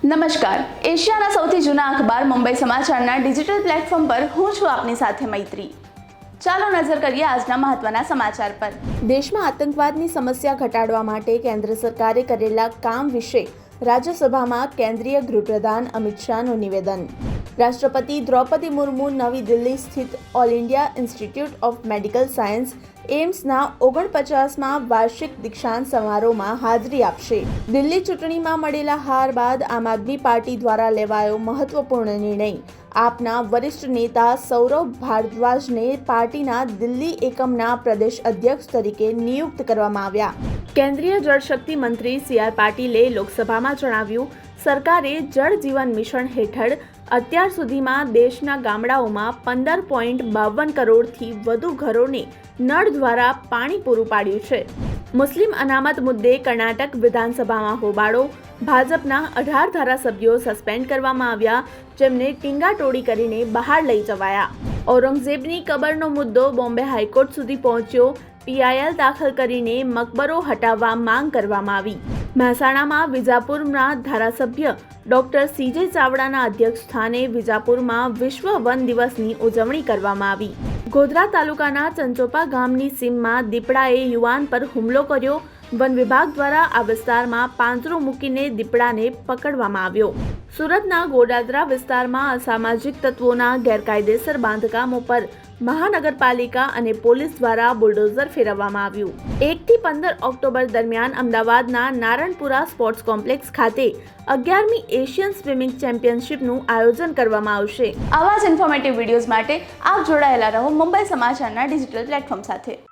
નમસ્કાર, એશિયાના સૌથી જૂના અખબાર મુંબઈ સમાચારના ડિજિટલ પ્લેટફોર્મ પર હું છું આપની સાથે મૈત્રી। ચાલો નજર કરીએ આજના મહત્વના સમાચાર પર। દેશમાં આતંકવાદની સમસ્યા ઘટાડવા માટે કેન્દ્ર સરકારે કરેલા કામ વિશે રાજ્યસભામાં કેન્દ્રીય ગૃહપ્રધાન અમિત શાહનું નિવેદન। રાષ્ટ્રપતિ દ્રૌપદી મુર્મુ નવી દિલ્હી સ્થિત All India Institute of Medical Science એમ્સના 49માં વાર્ષિક દીક્ષાંત સમારોહમાં હાજરી આપશે। દિલ્હી ચૂંટણીમાં મળેલા હાર બાદ આમ આદમી પાર્ટી દ્વારા લેવાયો મહત્વપૂર્ણ નિર્ણય। આપના વરિષ્ઠ નેતા સૌરભ ભારદ્વાજને પાર્ટીના દિલ્હી એકમના પ્રદેશ અધ્યક્ષ તરીકે નિયુક્ત કરવામાં આવ્યા। કેન્દ્રીય જળશક્તિ મંત્રી સી.આર. પાટીલે લોકસભામાં જણાવ્યું, સરકારે જળ જીવન મિશન હેઠળ અત્યાર સુધીમાં દેશના ગામડાઓમાં 15.52 કરોડથી વધુ ઘરોને નળ દ્વારા પાણી પૂરું પાડ્યું છે। મુસ્લિમ અનામત મુદ્દે કર્ણાટક વિધાનસભામાં હોબાળો। ભાજપના 18 ધારાસભ્યો સસ્પેન્ડ કરવામાં આવ્યા, જેમને ટીંગાટોળી કરીને બહાર લઈ જવાયા। ઔરંગઝેબની કબરનો મુદ્દો બોમ્બે હાઈકોર્ટ સુધી પહોંચ્યો। PIL દાખલ કરીને મકબરો હટાવવા માંગ કરવામાં આવી। મહેસાણામાં વિજાપુરના ધારાસભ્ય ડોક્ટર CJ ચાવડાના અધ્યક્ષ સ્થાને વિજાપુરમાં વિશ્વ વન દિવસની ઉજવણી કરવામાં આવી। ગોધરા તાલુકાના ચંચોપા ગામની સીમમાં દીપડાએ યુવાન પર હુમલો કર્યો। વન વિભાગ દ્વારા આ વિસ્તારમાં પાંજરો મૂકીને દીપડાને પકડવામાં આવ્યો। સુરતના ગોડાદરા વિસ્તારમાં અસામાજિક તત્વોના ગેરકાયદેસર બાંધકામો પર મહાનગરપાલિકા અને પોલીસ દ્વારા બુલડોઝર ફેરવવામાં આવ્યું। 1 થી 15 ઓક્ટોબર દરમિયાન અમદાવાદના નારણપુરા સ્પોર્ટ્સ કોમ્પ્લેક્સ ખાતે 11મી એશિયન સ્વિમિંગ ચેમ્પિયનશિપનું આયોજન કરવામાં આવશે। આવા જ ઇન્ફોર્મેટિવ વિડીયોઝ માટે આપ જોડાયેલા રહો મુંબઈ સમાચારના ડિજિટલ પ્લેટફોર્મ સાથે।